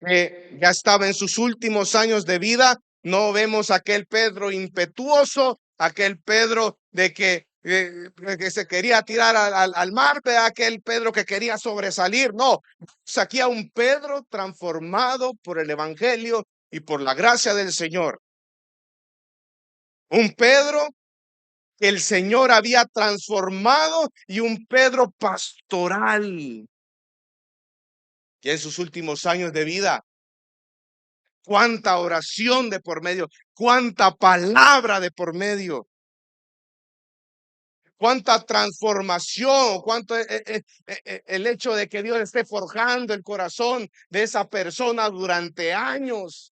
que ya estaba en sus últimos años de vida. No vemos aquel Pedro impetuoso, aquel Pedro que se quería tirar al mar, de aquel Pedro que quería sobresalir. No, aquí a un Pedro transformado por el Evangelio y por la gracia del Señor. Un Pedro que el Señor había transformado y un Pedro pastoral. Que en sus últimos años de vida, cuánta oración de por medio, cuánta palabra de por medio, cuánta transformación, cuánto el hecho de que Dios esté forjando el corazón de esa persona durante años.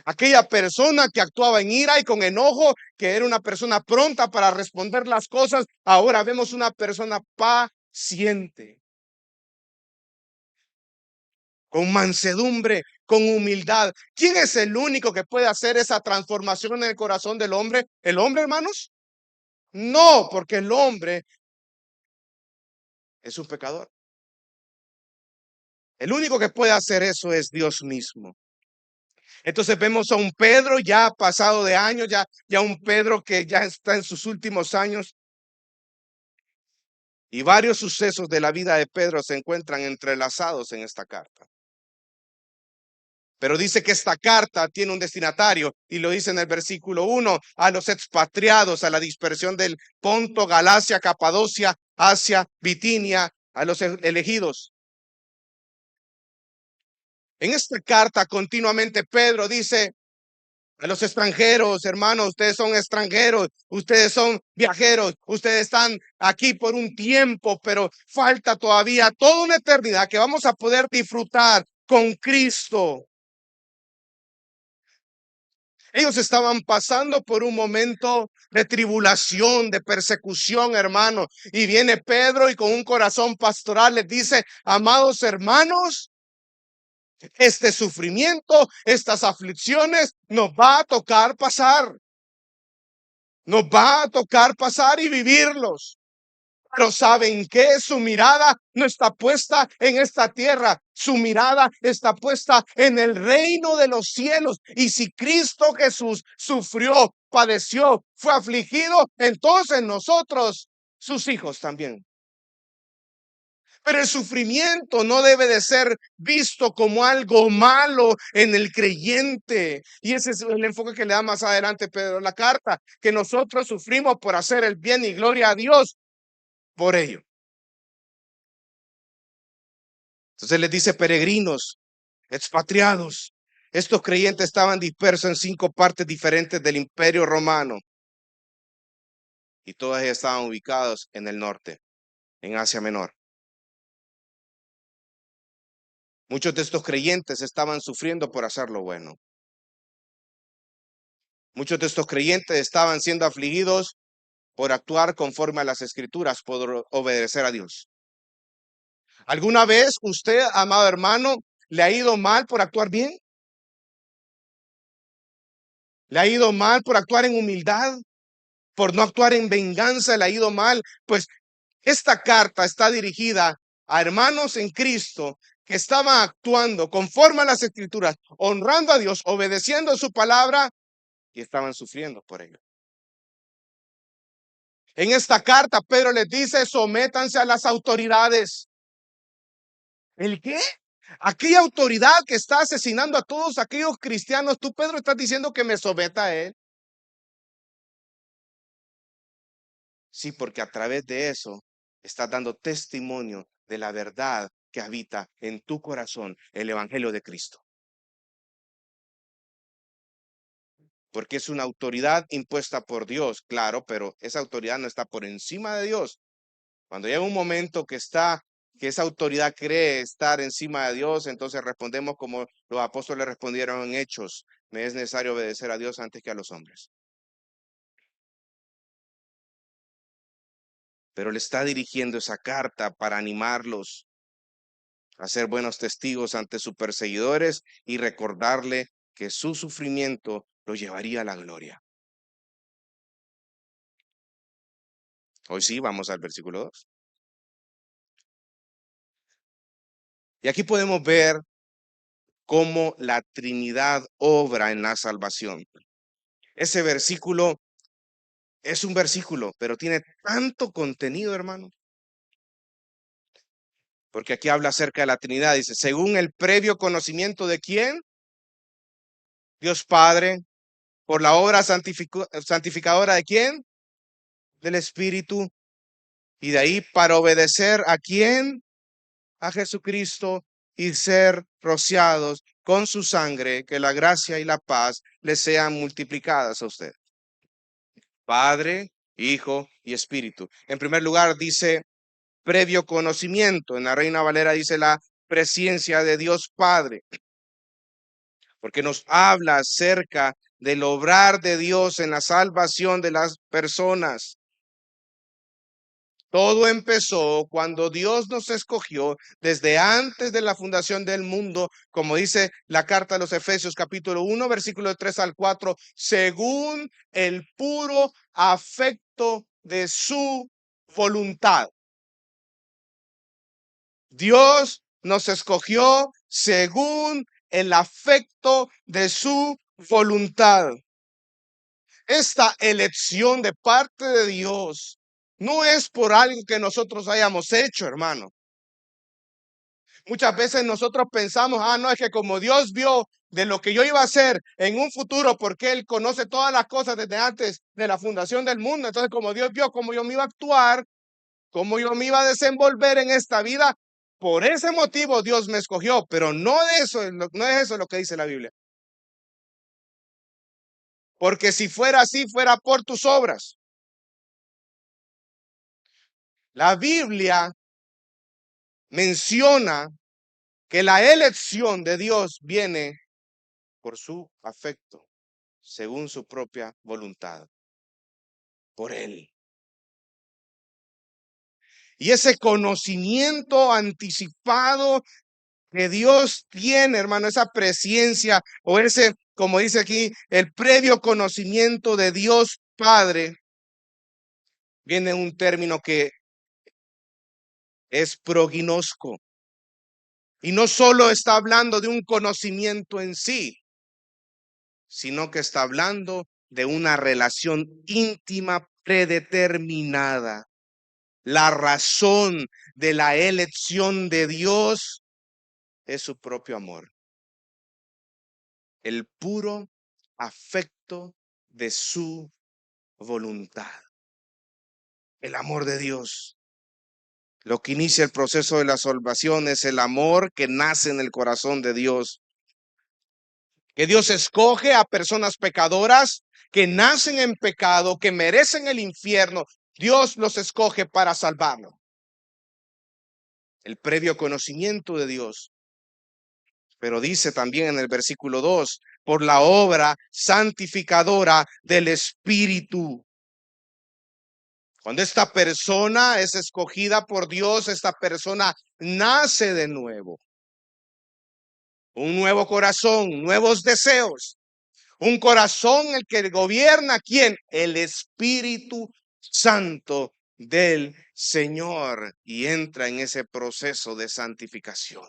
Aquella persona que actuaba en ira y con enojo, que era una persona pronta para responder las cosas, ahora vemos una persona paciente, con mansedumbre, con humildad. ¿Quién es el único que puede hacer esa transformación en el corazón del hombre? ¿El hombre, hermanos? No, porque el hombre es un pecador. El único que puede hacer eso es Dios mismo. Entonces vemos a un Pedro ya pasado de años, ya un Pedro que ya está en sus últimos años. Y varios sucesos de la vida de Pedro se encuentran entrelazados en esta carta. Pero dice que esta carta tiene un destinatario y lo dice en el versículo 1, a los expatriados, a la dispersión del Ponto, Galacia, Capadocia, Asia, Bitinia, a los elegidos. En esta carta continuamente Pedro dice a los extranjeros: hermanos, ustedes son extranjeros, ustedes son viajeros, ustedes están aquí por un tiempo, pero falta todavía toda una eternidad que vamos a poder disfrutar con Cristo. Ellos estaban pasando por un momento de tribulación, de persecución, hermano. Y viene Pedro y con un corazón pastoral les dice: amados hermanos, este sufrimiento, estas aflicciones nos va a tocar pasar. Nos va a tocar pasar y vivirlos. Pero ¿saben qué? Su mirada no está puesta en esta tierra. Su mirada está puesta en el reino de los cielos. Y si Cristo Jesús sufrió, padeció, fue afligido, entonces nosotros, sus hijos también. Pero el sufrimiento no debe de ser visto como algo malo en el creyente. Y ese es el enfoque que le da más adelante Pedro en la carta, que nosotros sufrimos por hacer el bien y gloria a Dios por ello. Entonces les dice: peregrinos, expatriados. Estos creyentes estaban dispersos en 5 partes diferentes del Imperio Romano y todas ellas estaban ubicadas en el norte, en Asia Menor. Muchos de estos creyentes estaban sufriendo por hacer lo bueno. Muchos de estos creyentes estaban siendo afligidos por actuar conforme a las Escrituras, por obedecer a Dios. ¿Alguna vez usted, amado hermano, le ha ido mal por actuar bien? ¿Le ha ido mal por actuar en humildad? ¿Por no actuar en venganza le ha ido mal? Pues esta carta está dirigida a hermanos en Cristo que estaban actuando conforme a las Escrituras, honrando a Dios, obedeciendo su palabra, y estaban sufriendo por ello. En esta carta Pedro les dice: sométanse a las autoridades. ¿El qué? Aquella autoridad que está asesinando a todos aquellos cristianos, tú, Pedro, estás diciendo que me someta a él. Sí, porque a través de eso estás dando testimonio de la verdad que habita en tu corazón, el Evangelio de Cristo. Porque es una autoridad impuesta por Dios, claro, pero esa autoridad no está por encima de Dios. Cuando llega un momento que esa autoridad cree estar encima de Dios, entonces respondemos como los apóstoles respondieron en Hechos: me es necesario obedecer a Dios antes que a los hombres. Pero le está dirigiendo esa carta para animarlos a ser buenos testigos ante sus perseguidores y recordarle que su sufrimiento lo llevaría a la gloria. Hoy sí, vamos al versículo 2. Y aquí podemos ver cómo la Trinidad obra en la salvación. Ese versículo es un versículo, pero tiene tanto contenido, hermano. Porque aquí habla acerca de la Trinidad. Dice, según el previo conocimiento de quién, Dios Padre, por la obra santificadora de quién, del Espíritu. Y de ahí para obedecer a quién, a Jesucristo, y ser rociados con su sangre, que la gracia y la paz les sean multiplicadas a usted. Padre, Hijo y Espíritu. En primer lugar dice previo conocimiento. En la Reina Valera dice la presencia de Dios Padre, porque nos habla acerca del obrar de Dios en la salvación de las personas. Todo empezó cuando Dios nos escogió desde antes de la fundación del mundo, como dice la carta a los Efesios capítulo 1, versículo 3 al 4, según el puro afecto de su voluntad. Dios nos escogió según el afecto de su voluntad. Esta elección de parte de Dios no es por algo que nosotros hayamos hecho, hermano. Muchas veces nosotros pensamos, no, es que como Dios vio de lo que yo iba a hacer en un futuro, porque Él conoce todas las cosas desde antes de la fundación del mundo. Entonces, como Dios vio cómo yo me iba a actuar, cómo yo me iba a desenvolver en esta vida, por ese motivo Dios me escogió, pero no no es eso lo que dice la Biblia. Porque si fuera así, fuera por tus obras. La Biblia menciona que la elección de Dios viene por su afecto, según su propia voluntad, por Él. Y ese conocimiento anticipado que Dios tiene, hermano, esa presencia o ese, como dice aquí, el previo conocimiento de Dios Padre, viene un término que es prognosco. Y no solo está hablando de un conocimiento en sí, sino que está hablando de una relación íntima predeterminada. La razón de la elección de Dios es su propio amor. El puro afecto de su voluntad. El amor de Dios. Lo que inicia el proceso de la salvación es el amor que nace en el corazón de Dios. Que Dios escoge a personas pecadoras que nacen en pecado, que merecen el infierno. Dios los escoge para salvarlo. El previo conocimiento de Dios. Pero dice también en el versículo 2, por la obra santificadora del Espíritu. Cuando esta persona es escogida por Dios, esta persona nace de nuevo. Un nuevo corazón, nuevos deseos. Un corazón el que gobierna, ¿quién? El Espíritu Santo del Señor. Y entra en ese proceso de santificación.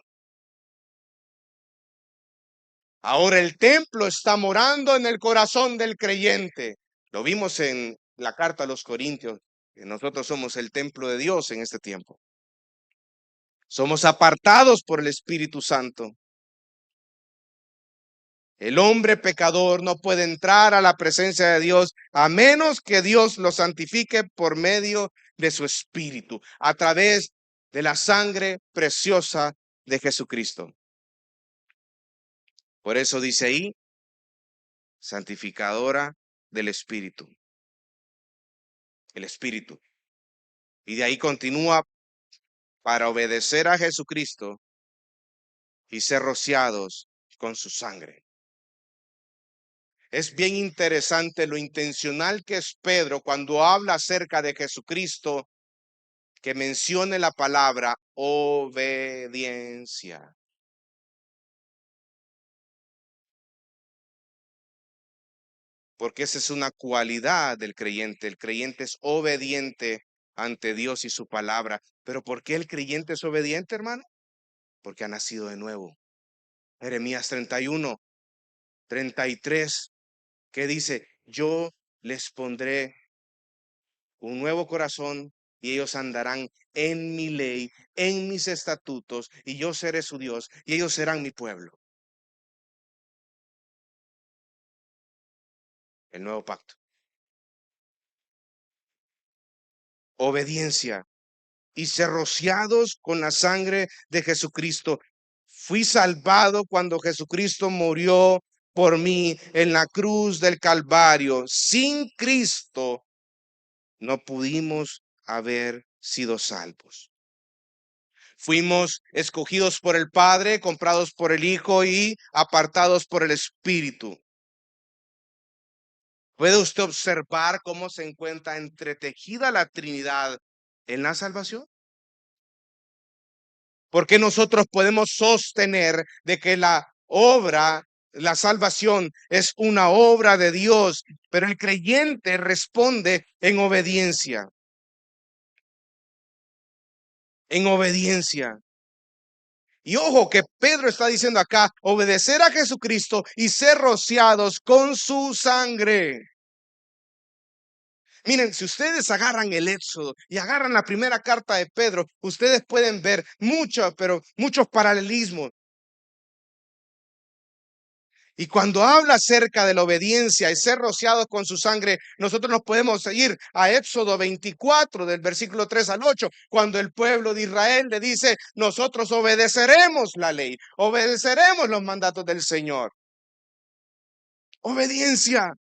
Ahora el templo está morando en el corazón del creyente. Lo vimos en la carta a los Corintios, que nosotros somos el templo de Dios en este tiempo. Somos apartados por el Espíritu Santo. El hombre pecador no puede entrar a la presencia de Dios a menos que Dios lo santifique por medio de su Espíritu, a través de la sangre preciosa de Jesucristo. Por eso dice ahí, santificadora del Espíritu. El Espíritu. Y de ahí continúa para obedecer a Jesucristo y ser rociados con su sangre. Es bien interesante lo intencional que es Pedro cuando habla acerca de Jesucristo, que mencione la palabra obediencia. Porque esa es una cualidad del creyente. El creyente es obediente ante Dios y su palabra. ¿Pero por qué el creyente es obediente, hermano? Porque ha nacido de nuevo. Jeremías 31:33, que dice: yo les pondré un nuevo corazón y ellos andarán en mi ley, en mis estatutos, y yo seré su Dios y ellos serán mi pueblo. El nuevo pacto. Obediencia y ser rociados con la sangre de Jesucristo. Fui salvado cuando Jesucristo murió por mí en la cruz del Calvario. Sin Cristo no pudimos haber sido salvos. Fuimos escogidos por el Padre, comprados por el Hijo y apartados por el Espíritu. ¿Puede usted observar cómo se encuentra entretejida la Trinidad en la salvación? Porque nosotros podemos sostener de que la salvación es una obra de Dios, pero el creyente responde en obediencia. En obediencia. Y ojo que Pedro está diciendo acá, obedecer a Jesucristo y ser rociados con su sangre. Miren, si ustedes agarran el Éxodo y agarran la primera carta de Pedro, ustedes pueden ver muchos paralelismos. Y cuando habla acerca de la obediencia y ser rociados con su sangre, nosotros nos podemos ir a Éxodo 24, del versículo 3 al 8, cuando el pueblo de Israel le dice, nosotros obedeceremos la ley, obedeceremos los mandatos del Señor. Obediencia.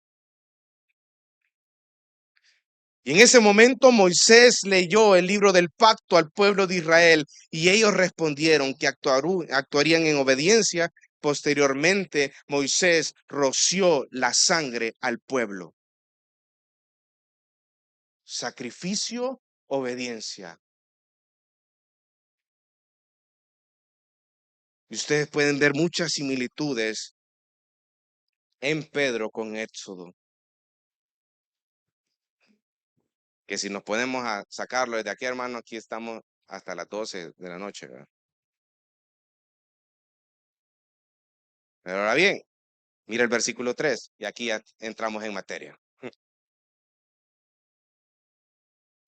Y en ese momento Moisés leyó el libro del pacto al pueblo de Israel y ellos respondieron que actuarían en obediencia. Posteriormente, Moisés roció la sangre al pueblo. Sacrificio, obediencia. Y ustedes pueden ver muchas similitudes en Pedro con Éxodo. Que si nos podemos sacarlo desde aquí, hermano, aquí estamos hasta las 12 de la noche, ¿verdad? Pero ahora bien, mira el versículo 3 y aquí ya entramos en materia.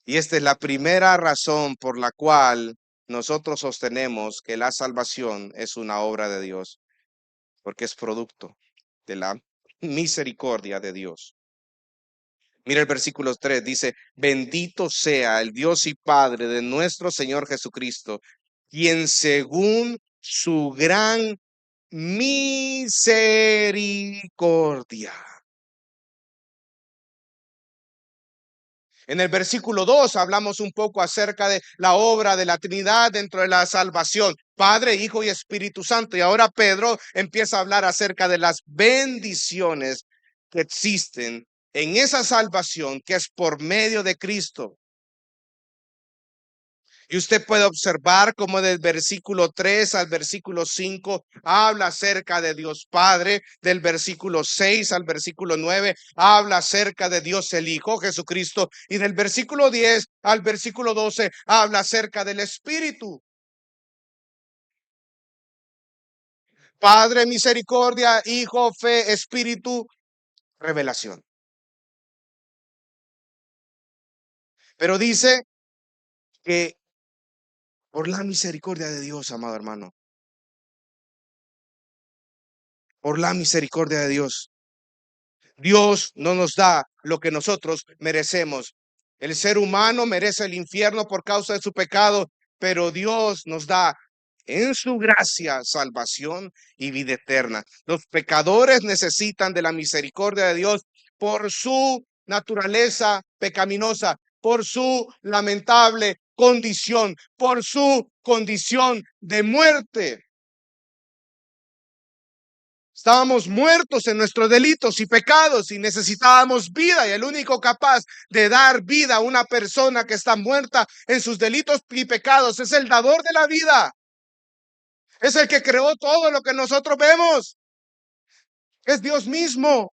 Y esta es la primera razón por la cual nosotros sostenemos que la salvación es una obra de Dios, porque es producto de la misericordia de Dios. Mira el versículo 3, dice, bendito sea el Dios y Padre de nuestro Señor Jesucristo, quien según su gran misericordia. En el versículo 2 hablamos un poco acerca de la obra de la Trinidad dentro de la salvación, Padre, Hijo y Espíritu Santo. Y ahora Pedro empieza a hablar acerca de las bendiciones que existen en esa salvación que es por medio de Cristo. Y usted puede observar cómo del versículo 3 al versículo 5 habla acerca de Dios Padre, del versículo 6 al versículo 9 habla acerca de Dios el Hijo, Jesucristo, y del versículo 10 al versículo 12 habla acerca del Espíritu. Padre, misericordia, Hijo, fe, Espíritu, revelación. Pero dice que por la misericordia de Dios, amado hermano, por la misericordia de Dios, Dios no nos da lo que nosotros merecemos. El ser humano merece el infierno por causa de su pecado, pero Dios nos da en su gracia salvación y vida eterna. Los pecadores necesitan de la misericordia de Dios por su naturaleza pecaminosa, por su lamentable condición, por su condición de muerte. Estábamos muertos en nuestros delitos y pecados y necesitábamos vida, y el único capaz de dar vida a una persona que está muerta en sus delitos y pecados es el dador de la vida. Es el que creó todo lo que nosotros vemos. Es Dios mismo.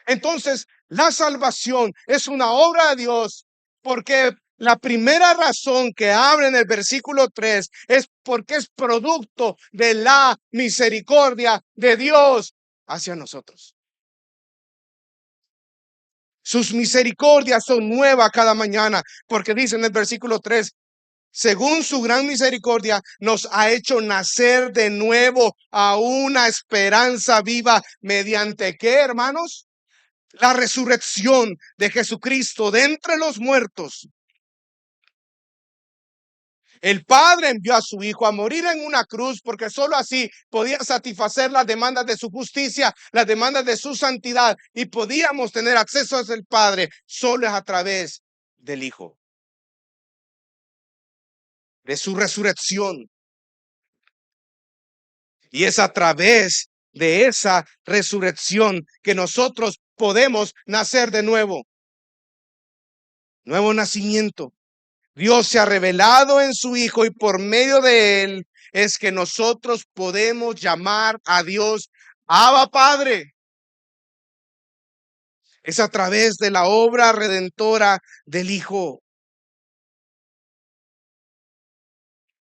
Entonces, la salvación es una obra de Dios porque La primera razón que abre en el versículo 3 es porque es producto de la misericordia de Dios hacia nosotros. Sus misericordias son nuevas cada mañana, porque dice en el versículo 3, según su gran misericordia, nos ha hecho nacer de nuevo a una esperanza viva. ¿Mediante qué, hermanos? La resurrección de Jesucristo de entre los muertos. El Padre envió a su Hijo a morir en una cruz porque solo así podía satisfacer las demandas de su justicia, las demandas de su santidad, y podíamos tener acceso al Padre solo es a través del Hijo, de su resurrección. Y es a través de esa resurrección que nosotros podemos nacer de nuevo. Nuevo nacimiento. Dios se ha revelado en su Hijo y por medio de él es que nosotros podemos llamar a Dios Abba Padre. Es a través de la obra redentora del Hijo.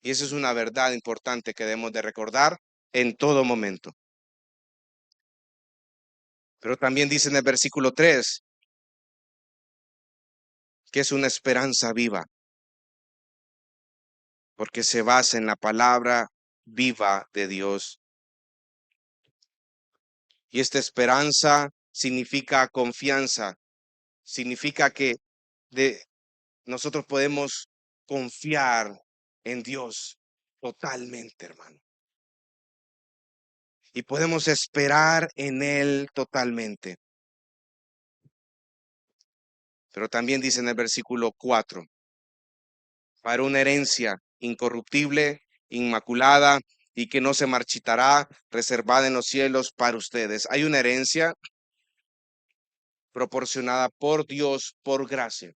Y esa es una verdad importante que debemos de recordar en todo momento. Pero también dice en el versículo 3 que es una esperanza viva, porque se basa en la palabra viva de Dios. Y esta esperanza significa confianza, significa que nosotros podemos confiar en Dios totalmente, hermano. Y podemos esperar en Él totalmente. Pero también dice en el versículo 4, para una herencia incorruptible, inmaculada y que no se marchitará, reservada en los cielos para ustedes. Hay una herencia proporcionada por Dios por gracia.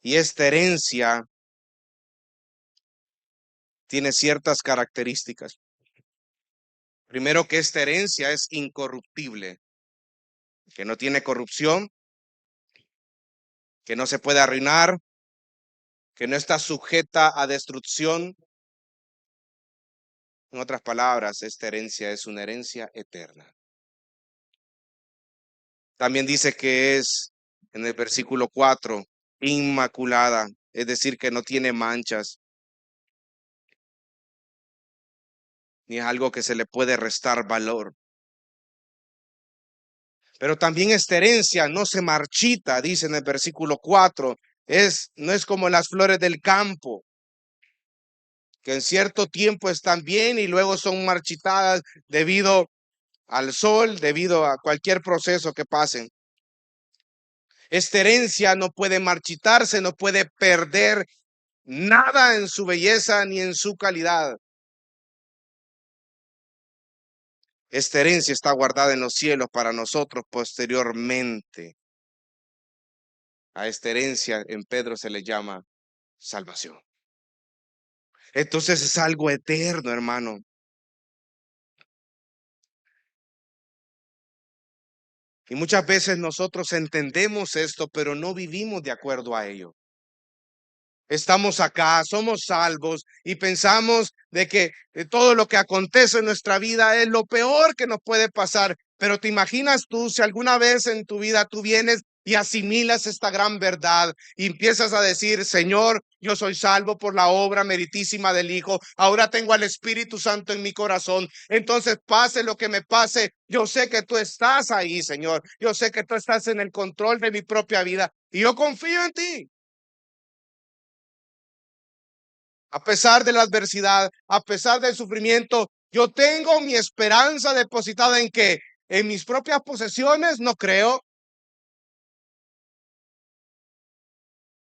Y esta herencia tiene ciertas características. Primero, que esta herencia es incorruptible, que no tiene corrupción, que no se puede arruinar, que no está sujeta a destrucción. En otras palabras, esta herencia es una herencia eterna. También dice que es, en el versículo 4, inmaculada, es decir, que no tiene manchas, ni es algo que se le puede restar valor. Pero también esta herencia no se marchita, dice en el versículo 4, no es como las flores del campo, que en cierto tiempo están bien y luego son marchitadas debido al sol, debido a cualquier proceso que pasen. Esta herencia no puede marchitarse, no puede perder nada en su belleza ni en su calidad. Esta herencia está guardada en los cielos para nosotros posteriormente. A esta herencia en Pedro se le llama salvación. Entonces es algo eterno, hermano. Y muchas veces nosotros entendemos esto, pero no vivimos de acuerdo a ello. Estamos acá, somos salvos y pensamos de que todo lo que acontece en nuestra vida es lo peor que nos puede pasar. Pero te imaginas tú si alguna vez en tu vida tú vienes y asimilas esta gran verdad y empiezas a decir, Señor, yo soy salvo por la obra meritísima del Hijo. Ahora tengo al Espíritu Santo en mi corazón. Entonces, pase lo que me pase, yo sé que tú estás ahí, Señor. Yo sé que tú estás en el control de mi propia vida y yo confío en ti. A pesar de la adversidad, a pesar del sufrimiento, yo tengo mi esperanza depositada en que en mis propias posesiones no creo.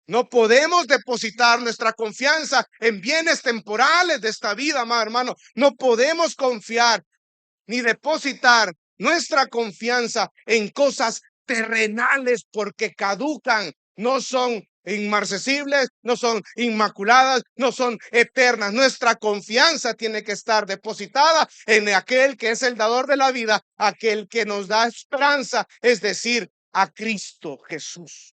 No podemos depositar nuestra confianza en bienes temporales de esta vida, amado hermano. No podemos confiar ni depositar nuestra confianza en cosas terrenales porque caducan, no son inmarcesibles, no son inmaculadas, no son eternas. Nuestra confianza tiene que estar depositada en aquel que es el dador de la vida, aquel que nos da esperanza, es decir, a Cristo Jesús.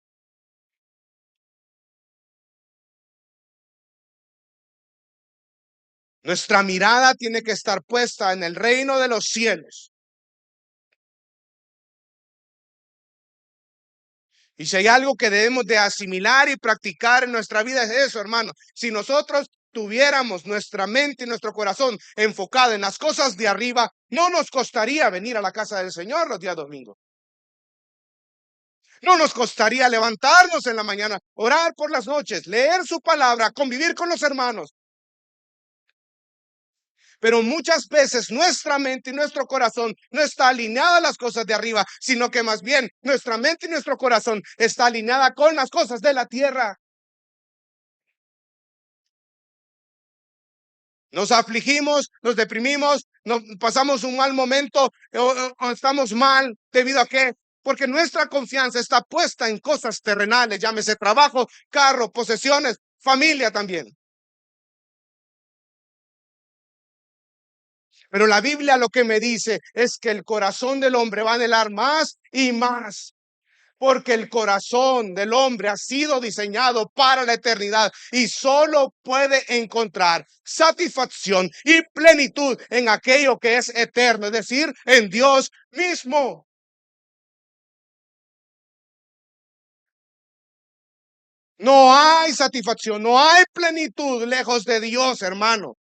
Nuestra mirada tiene que estar puesta en el reino de los cielos. Y si hay algo que debemos de asimilar y practicar en nuestra vida es eso, hermano. Si nosotros tuviéramos nuestra mente y nuestro corazón enfocado en las cosas de arriba, no nos costaría venir a la casa del Señor los días domingos. No nos costaría levantarnos en la mañana, orar por las noches, leer su palabra, convivir con los hermanos. Pero muchas veces nuestra mente y nuestro corazón no está alineada a las cosas de arriba, sino que más bien nuestra mente y nuestro corazón está alineada con las cosas de la tierra. Nos afligimos, nos deprimimos, nos pasamos un mal momento o estamos mal debido a qué? Porque nuestra confianza está puesta en cosas terrenales, llámese trabajo, carro, posesiones, familia también. Pero la Biblia lo que me dice es que el corazón del hombre va a anhelar más y más. Porque el corazón del hombre ha sido diseñado para la eternidad y solo puede encontrar satisfacción y plenitud en aquello que es eterno, es decir, en Dios mismo. No hay satisfacción, no hay plenitud lejos de Dios, hermano.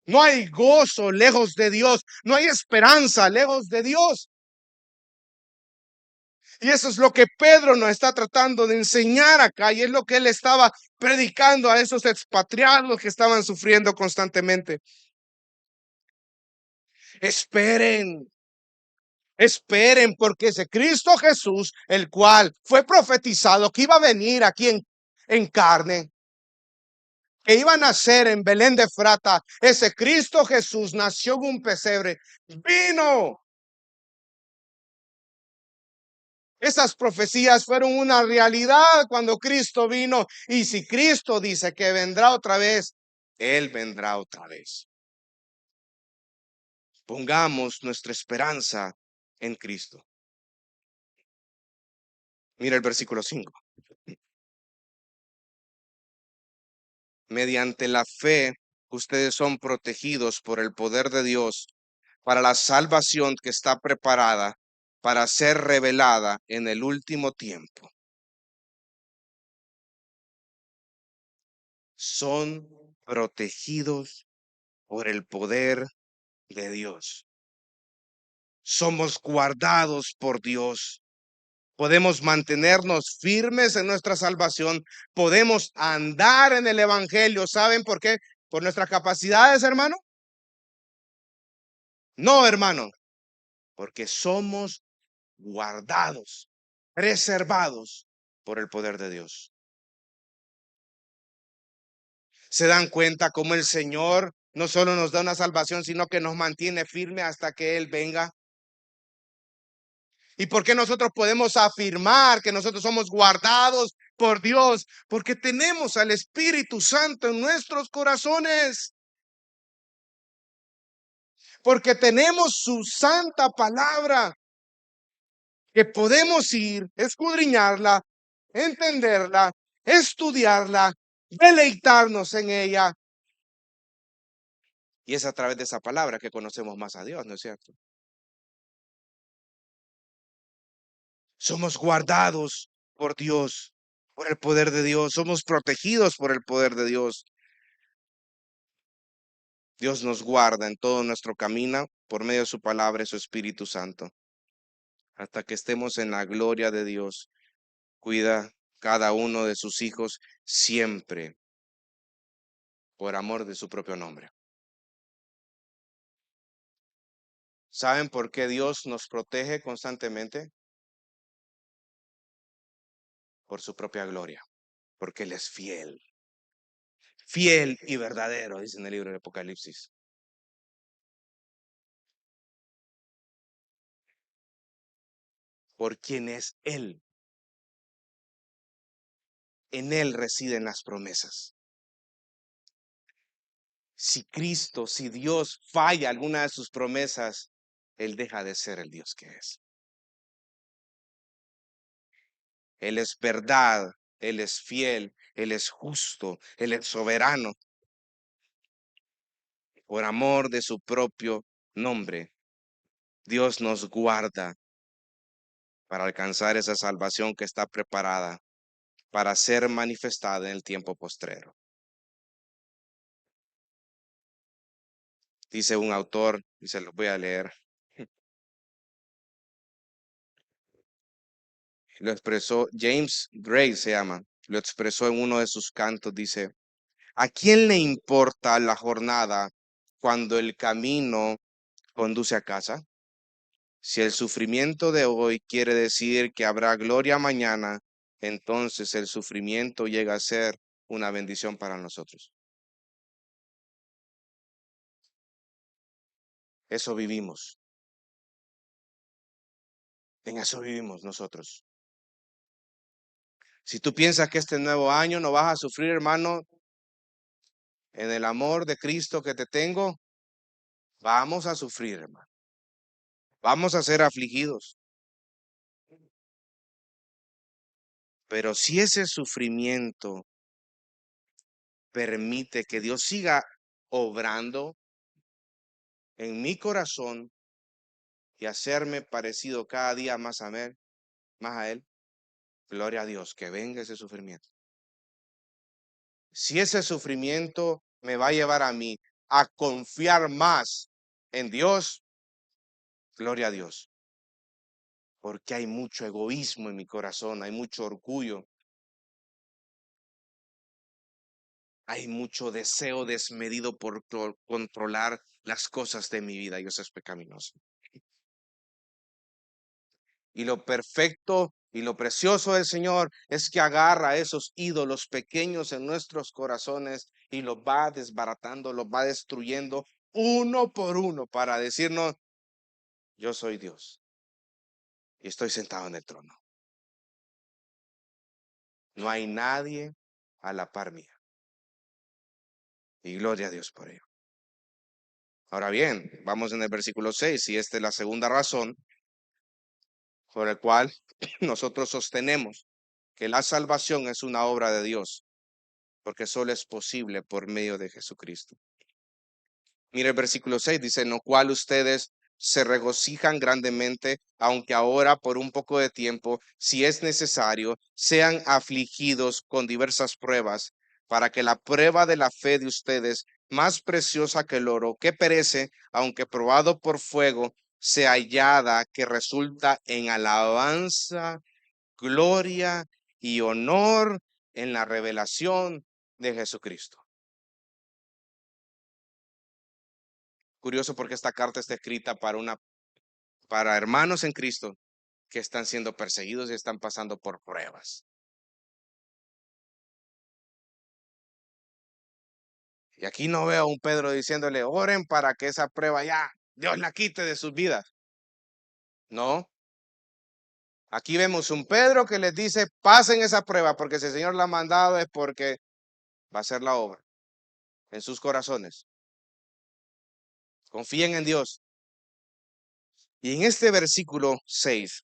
No hay gozo lejos de Dios, no hay esperanza lejos de Dios. Y eso es lo que Pedro nos está tratando de enseñar acá, y es lo que él estaba predicando a esos expatriados que estaban sufriendo constantemente. Esperen, esperen, porque ese Cristo Jesús, el cual fue profetizado que iba a venir aquí en carne, que iba a nacer en Belén de Frata, ese Cristo Jesús nació en un pesebre, vino. Esas profecías fueron una realidad cuando Cristo vino. Y si Cristo dice que vendrá otra vez, Él vendrá otra vez. Pongamos nuestra esperanza en Cristo. Mira el versículo 5. Mediante la fe, ustedes son protegidos por el poder de Dios para la salvación que está preparada para ser revelada en el último tiempo. Son protegidos por el poder de Dios. Somos guardados por Dios. Podemos mantenernos firmes en nuestra salvación. Podemos andar en el evangelio. ¿Saben por qué? ¿Por nuestras capacidades, hermano? No, hermano, porque somos guardados, preservados por el poder de Dios. ¿Se dan cuenta cómo el Señor no solo nos da una salvación, sino que nos mantiene firme hasta que Él venga? ¿Y por qué nosotros podemos afirmar que nosotros somos guardados por Dios? Porque tenemos al Espíritu Santo en nuestros corazones. Porque tenemos su santa palabra, que podemos ir, escudriñarla, entenderla, estudiarla, deleitarnos en ella. Y es a través de esa palabra que conocemos más a Dios, ¿no es cierto? Somos guardados por Dios, por el poder de Dios. Somos protegidos por el poder de Dios. Dios nos guarda en todo nuestro camino por medio de su palabra y su Espíritu Santo. Hasta que estemos en la gloria de Dios, cuida cada uno de sus hijos siempre por amor de su propio nombre. ¿Saben por qué Dios nos protege constantemente? Por su propia gloria, porque Él es fiel. Fiel y verdadero, dice en el libro de Apocalipsis. Por quien es Él. En Él residen las promesas. Si Cristo, si Dios falla alguna de sus promesas, Él deja de ser el Dios que es. Él es verdad, Él es fiel, Él es justo, Él es soberano. por amor de su propio nombre, Dios nos guarda para alcanzar esa salvación que está preparada para ser manifestada en el tiempo postrero. Dice un autor, y se lo voy a leer, lo expresó James Gray, se llama, lo expresó en uno de sus cantos, dice: ¿a quién le importa la jornada cuando el camino conduce a casa? Si el sufrimiento de hoy quiere decir que habrá gloria mañana, entonces el sufrimiento llega a ser una bendición para nosotros. Eso vivimos. En eso vivimos nosotros. Si tú piensas que este nuevo año no vas a sufrir, hermano, en el amor de Cristo que te tengo, vamos a sufrir, hermano. Vamos a ser afligidos. Pero si ese sufrimiento permite que Dios siga obrando en mi corazón y hacerme parecido cada día más más a Él, gloria a Dios, que venga ese sufrimiento. Si ese sufrimiento me va a llevar a mí a confiar más en Dios, gloria a Dios, porque hay mucho egoísmo en mi corazón, hay mucho orgullo, hay mucho deseo desmedido por controlar las cosas de mi vida, y eso es pecaminoso. Y lo perfecto y lo precioso del Señor es que agarra esos ídolos pequeños en nuestros corazones y los va desbaratando, los va destruyendo uno por uno para decirnos: yo soy Dios y estoy sentado en el trono. No hay nadie a la par mía. Y gloria a Dios por ello. Ahora bien, vamos en el versículo 6, y esta es la segunda razón por la cual nosotros sostenemos que la salvación es una obra de Dios, porque solo es posible por medio de Jesucristo. Mire el versículo 6, dice: en lo cual ustedes se regocijan grandemente, aunque ahora por un poco de tiempo, si es necesario, sean afligidos con diversas pruebas, para que la prueba de la fe de ustedes, más preciosa que el oro, que perece, aunque probado por fuego, sea hallada, que resulta en alabanza, gloria y honor en la revelación de Jesucristo. Curioso, porque esta carta está escrita para hermanos en Cristo que están siendo perseguidos y están pasando por pruebas. Y aquí no veo a un Pedro diciéndole: oren para que esa prueba ya Dios la quite de sus vidas. No. Aquí vemos un Pedro que les dice: pasen esa prueba, porque si el Señor la ha mandado es porque va a hacer la obra en sus corazones. Confíen en Dios. Y en este versículo 6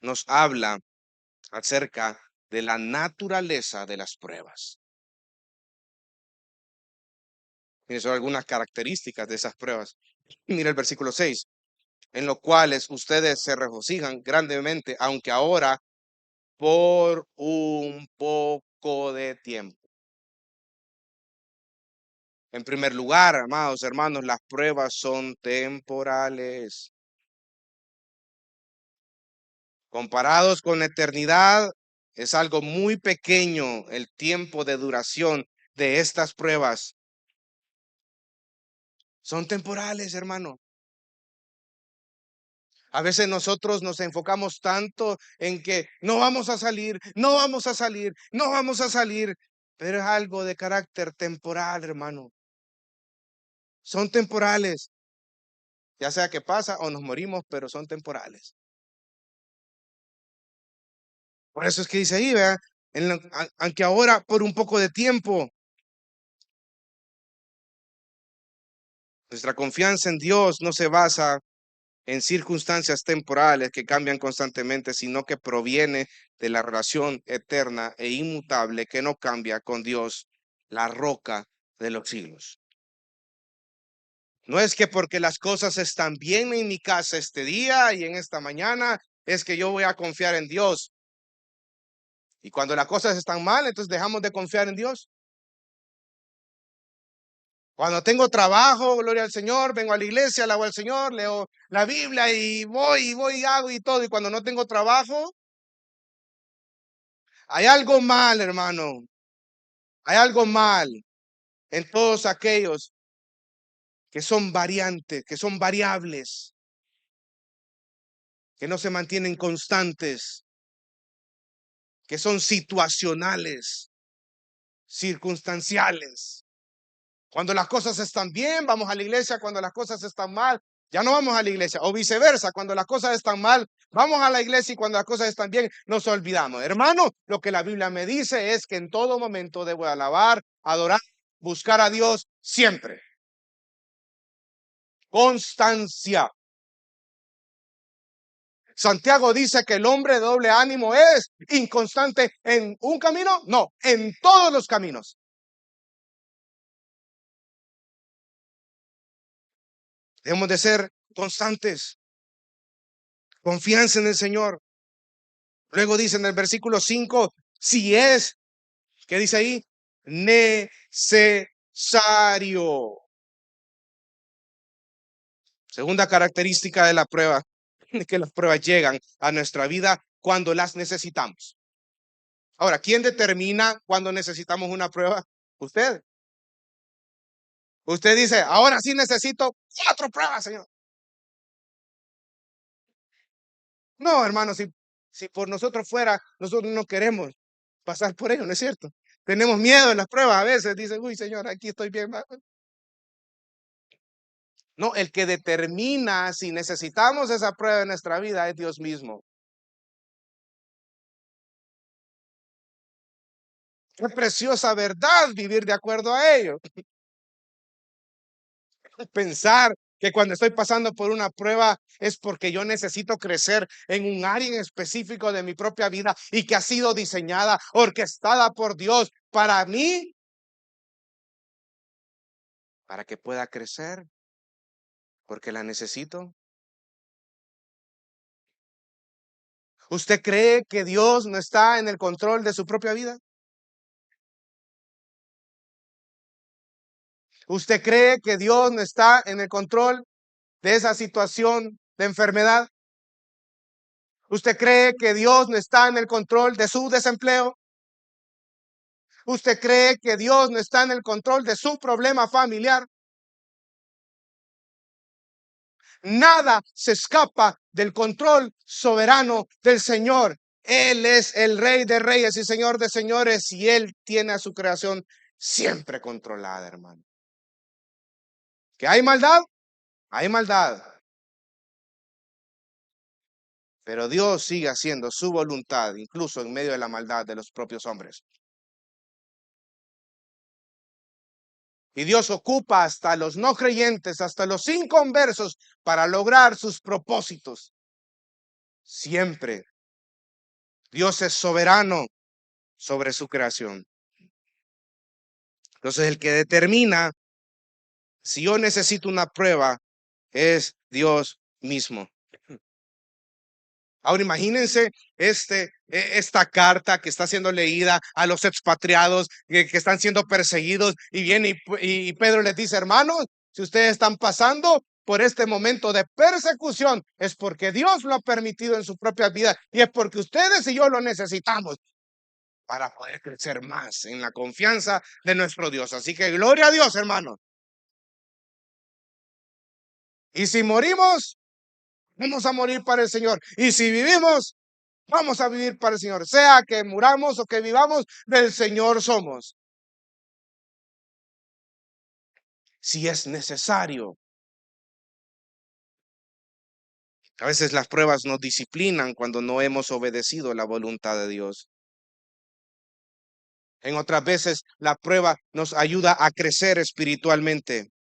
nos habla acerca de la naturaleza de las pruebas. Y son algunas características de esas pruebas. Mira el versículo 6, en los cuales ustedes se regocijan grandemente, aunque ahora por un poco de tiempo. En primer lugar, amados hermanos, las pruebas son temporales. Comparados con la eternidad, es algo muy pequeño el tiempo de duración de estas pruebas. Son temporales, hermano. A veces nosotros nos enfocamos tanto en que no vamos a salir, no vamos a salir, no vamos a salir, pero es algo de carácter temporal, hermano. Son temporales, ya sea que pasa o nos morimos, pero son temporales. Por eso es que dice ahí, vea, aunque ahora por un poco de tiempo. Nuestra confianza en Dios no se basa en circunstancias temporales que cambian constantemente, sino que proviene de la relación eterna e inmutable que no cambia con Dios, la roca de los siglos. No es que porque las cosas están bien en mi casa este día y en esta mañana, es que yo voy a confiar en Dios. Y cuando las cosas están mal, entonces dejamos de confiar en Dios. Cuando tengo trabajo, gloria al Señor, vengo a la iglesia, alabo al Señor, leo la Biblia y voy y hago y todo. Y cuando no tengo trabajo, hay algo mal, hermano. Hay algo mal en todos aquellos que son variantes, que son variables, que no se mantienen constantes, que son situacionales, circunstanciales. Cuando las cosas están bien, vamos a la iglesia. Cuando las cosas están mal, ya no vamos a la iglesia. O viceversa, cuando las cosas están mal, vamos a la iglesia, y cuando las cosas están bien, nos olvidamos. Hermano, lo que la Biblia me dice es que en todo momento debo alabar, adorar, buscar a Dios siempre. Constancia. Santiago dice que el hombre de doble ánimo es inconstante en un camino, no, en todos los caminos. Debemos de ser constantes. Confianza en el Señor. Luego dice en el versículo 5, si es, ¿qué dice ahí? Necesario. Segunda característica de la prueba, es que las pruebas llegan a nuestra vida cuando las necesitamos. Ahora, ¿quién determina cuando necesitamos una prueba? Usted. Usted dice, ahora sí necesito 4 pruebas, Señor. No, hermano, si por nosotros fuera, nosotros no queremos pasar por ello, ¿no es cierto? Tenemos miedo en las pruebas a veces, dice, uy, Señor, aquí estoy bien. No, el que determina si necesitamos esa prueba en nuestra vida es Dios mismo. Qué preciosa verdad vivir de acuerdo a ello. Pensar que cuando estoy pasando por una prueba es porque yo necesito crecer en un área en específico de mi propia vida y que ha sido diseñada, orquestada por Dios para mí, para que pueda crecer, porque la necesito. ¿Usted cree que Dios no está en el control de su propia vida? ¿Usted cree que Dios no está en el control de esa situación de enfermedad? ¿Usted cree que Dios no está en el control de su desempleo? ¿Usted cree que Dios no está en el control de su problema familiar? Nada se escapa del control soberano del Señor. Él es el Rey de Reyes y Señor de Señores, y Él tiene a su creación siempre controlada, hermano. ¿Que hay maldad? Hay maldad. Pero Dios sigue haciendo su voluntad, incluso en medio de la maldad de los propios hombres. Y Dios ocupa hasta los no creyentes, hasta los inconversos, para lograr sus propósitos. Siempre. Dios es soberano sobre su creación. Entonces, el que determina si yo necesito una prueba es Dios mismo. Ahora imagínense esta carta que está siendo leída a los expatriados que están siendo perseguidos, y viene y Pedro les dice, hermanos, si ustedes están pasando por este momento de persecución, es porque Dios lo ha permitido en su propia vida y es porque ustedes y yo lo necesitamos para poder crecer más en la confianza de nuestro Dios. Así que gloria a Dios, hermanos. Y si morimos, vamos a morir para el Señor. Y si vivimos, vamos a vivir para el Señor. Sea que muramos o que vivamos, del Señor somos. Si es necesario. A veces las pruebas nos disciplinan cuando no hemos obedecido la voluntad de Dios. En otras veces la prueba nos ayuda a crecer espiritualmente.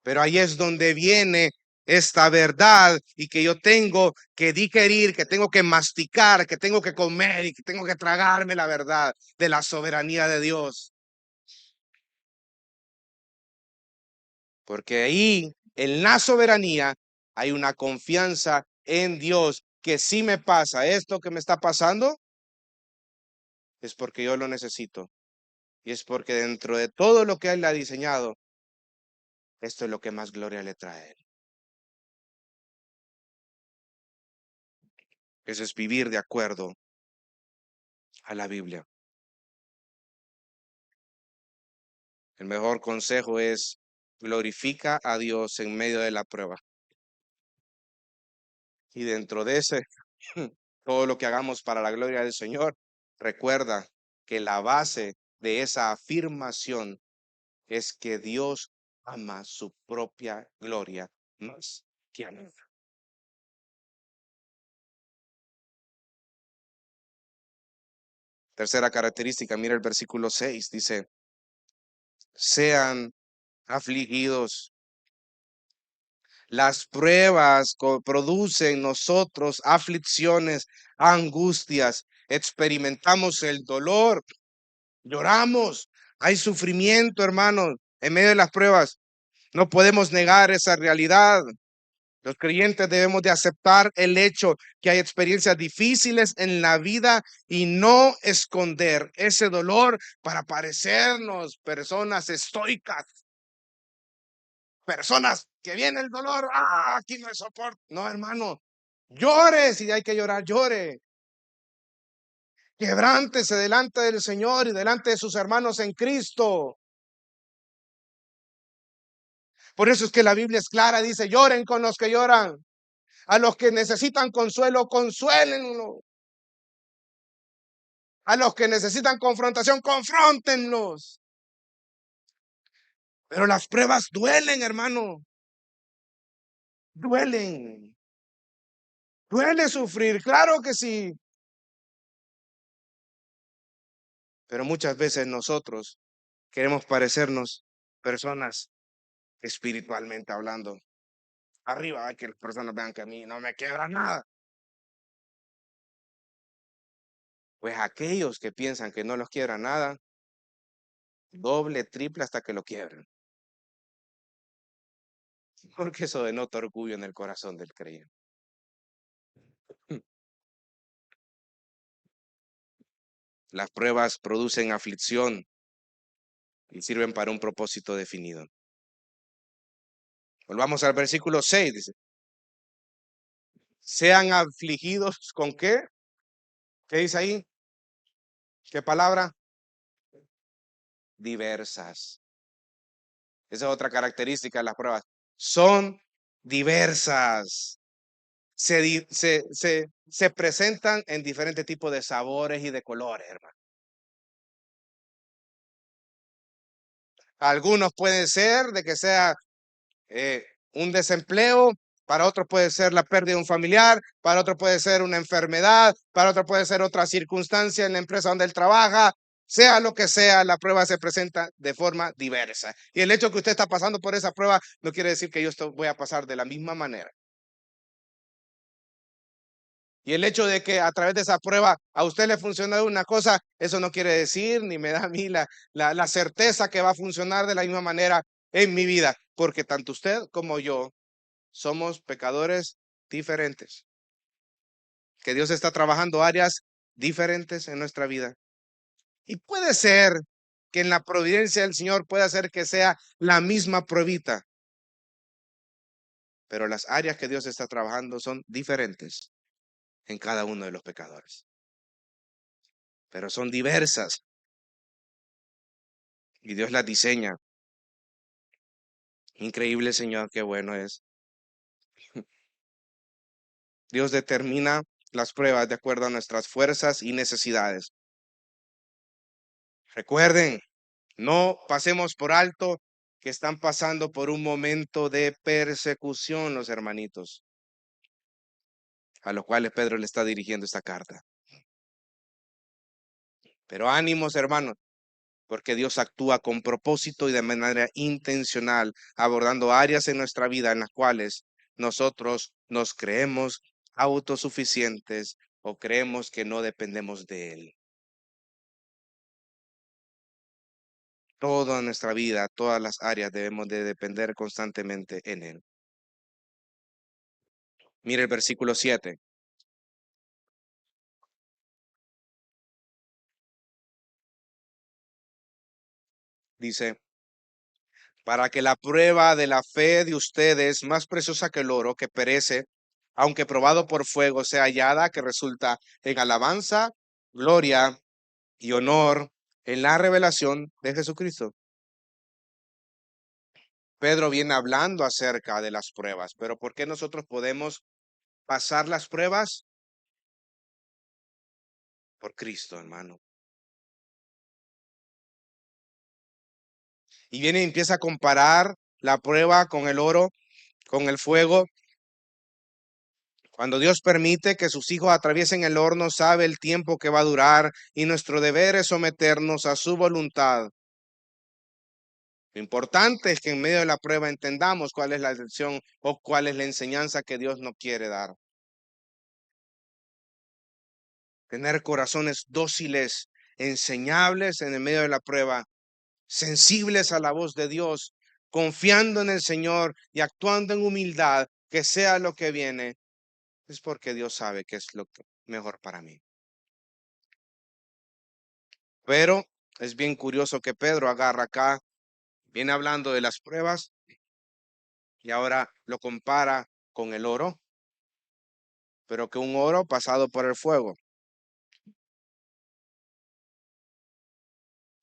Pero ahí es donde viene esta verdad y que yo tengo que digerir, que tengo que masticar, que tengo que comer y que tengo que tragarme la verdad de la soberanía de Dios. Porque ahí, en la soberanía, hay una confianza en Dios que si me pasa esto que me está pasando, es porque yo lo necesito. Y es porque dentro de todo lo que Él ha diseñado, esto es lo que más gloria le trae a Él. Eso es vivir de acuerdo a la Biblia. El mejor consejo es glorifica a Dios en medio de la prueba. Y dentro de ese, todo lo que hagamos para la gloria del Señor, recuerda que la base de esa afirmación es que Dios ama su propia gloria más que a nada. Tercera característica, mira el versículo 6, dice, sean afligidos. Las pruebas producen en nosotros aflicciones, angustias, experimentamos el dolor, lloramos, hay sufrimiento, hermanos, en medio de las pruebas. No podemos negar esa realidad. Los creyentes debemos de aceptar el hecho que hay experiencias difíciles en la vida y no esconder ese dolor para parecernos personas estoicas, personas que viene el dolor, aquí no hay soporte. No, hermano, llore si hay que llorar, llore. Quebrántese delante del Señor y delante de sus hermanos en Cristo. Por eso es que la Biblia es clara, dice, lloren con los que lloran. A los que necesitan consuelo, consuélenlo. A los que necesitan confrontación, confróntenlos. Pero las pruebas duelen, hermano. Duelen. Duele sufrir, claro que sí. Pero muchas veces nosotros queremos parecernos personas espiritualmente hablando. Arriba, que las personas vean que a mí no me quiebra nada. Pues aquellos que piensan que no los quiebra nada, doble, triple hasta que lo quiebren. Porque eso denota orgullo en el corazón del creyente. Las pruebas producen aflicción y sirven para un propósito definido. Volvamos al versículo 6, dice, sean afligidos ¿con qué? ¿Qué dice ahí? ¿Qué palabra? Diversas. Esa es otra característica de las pruebas. Son diversas. Se presentan en diferentes tipos de sabores y de colores, hermano. Algunos pueden ser de que sea un desempleo, para otros puede ser la pérdida de un familiar, para otros puede ser una enfermedad, para otros puede ser otra circunstancia en la empresa donde él trabaja. Sea lo que sea, la prueba se presenta de forma diversa. Y el hecho que usted está pasando por esa prueba no quiere decir que yo voy a pasar de la misma manera. Y el hecho de que a través de esa prueba a usted le funciona una cosa, eso no quiere decir, ni me da a mí la certeza que va a funcionar de la misma manera en mi vida, porque tanto usted como yo somos pecadores diferentes, que Dios está trabajando áreas diferentes en nuestra vida. Y puede ser que en la providencia del Señor pueda ser que sea la misma pruebita, pero las áreas que Dios está trabajando son diferentes en cada uno de los pecadores, pero son diversas y Dios las diseña. Increíble, Señor, qué bueno es. Dios determina las pruebas de acuerdo a nuestras fuerzas y necesidades. Recuerden, no pasemos por alto que están pasando por un momento de persecución los hermanitos, a los cuales Pedro le está dirigiendo esta carta. Pero ánimos, hermanos, porque Dios actúa con propósito y de manera intencional, abordando áreas en nuestra vida en las cuales nosotros nos creemos autosuficientes o creemos que no dependemos de Él. Toda nuestra vida, todas las áreas debemos de depender constantemente en Él. Mire el versículo 7. Dice, para que la prueba de la fe de ustedes, más preciosa que el oro que perece, aunque probado por fuego, sea hallada, que resulta en alabanza, gloria y honor en la revelación de Jesucristo. Pedro viene hablando acerca de las pruebas, pero ¿por qué nosotros podemos pasar las pruebas? Por Cristo, hermano. Y viene y empieza a comparar la prueba con el oro, con el fuego. Cuando Dios permite que sus hijos atraviesen el horno, sabe el tiempo que va a durar y nuestro deber es someternos a su voluntad. Lo importante es que en medio de la prueba entendamos cuál es la lección o cuál es la enseñanza que Dios nos quiere dar. Tener corazones dóciles, enseñables en el medio de la prueba, sensibles a la voz de Dios, confiando en el Señor y actuando en humildad, que sea lo que viene, es porque Dios sabe que es lo mejor para mí. Pero es bien curioso que Pedro agarra acá, viene hablando de las pruebas y ahora lo compara con el oro, pero que un oro pasado por el fuego.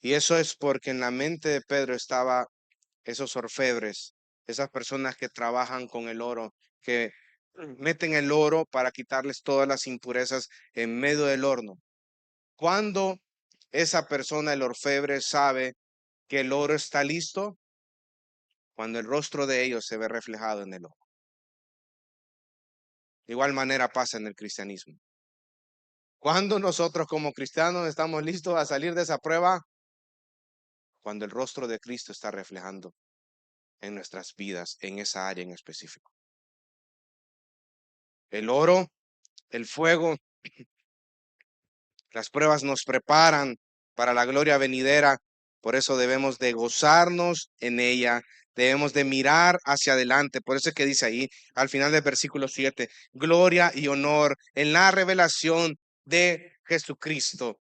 Y eso es porque en la mente de Pedro estaba esos orfebres, esas personas que trabajan con el oro, que meten el oro para quitarles todas las impurezas en medio del horno. Cuando esa persona, el orfebre, sabe que el oro está listo, cuando el rostro de ellos se ve reflejado en el oro. De igual manera pasa en el cristianismo. Cuando nosotros como cristianos estamos listos a salir de esa prueba, cuando el rostro de Cristo está reflejando en nuestras vidas, en esa área en específico. El oro, el fuego, las pruebas nos preparan para la gloria venidera. Por eso debemos de gozarnos en ella. Debemos de mirar hacia adelante. Por eso es que dice ahí, al final del versículo 7, gloria y honor en la revelación de Jesucristo.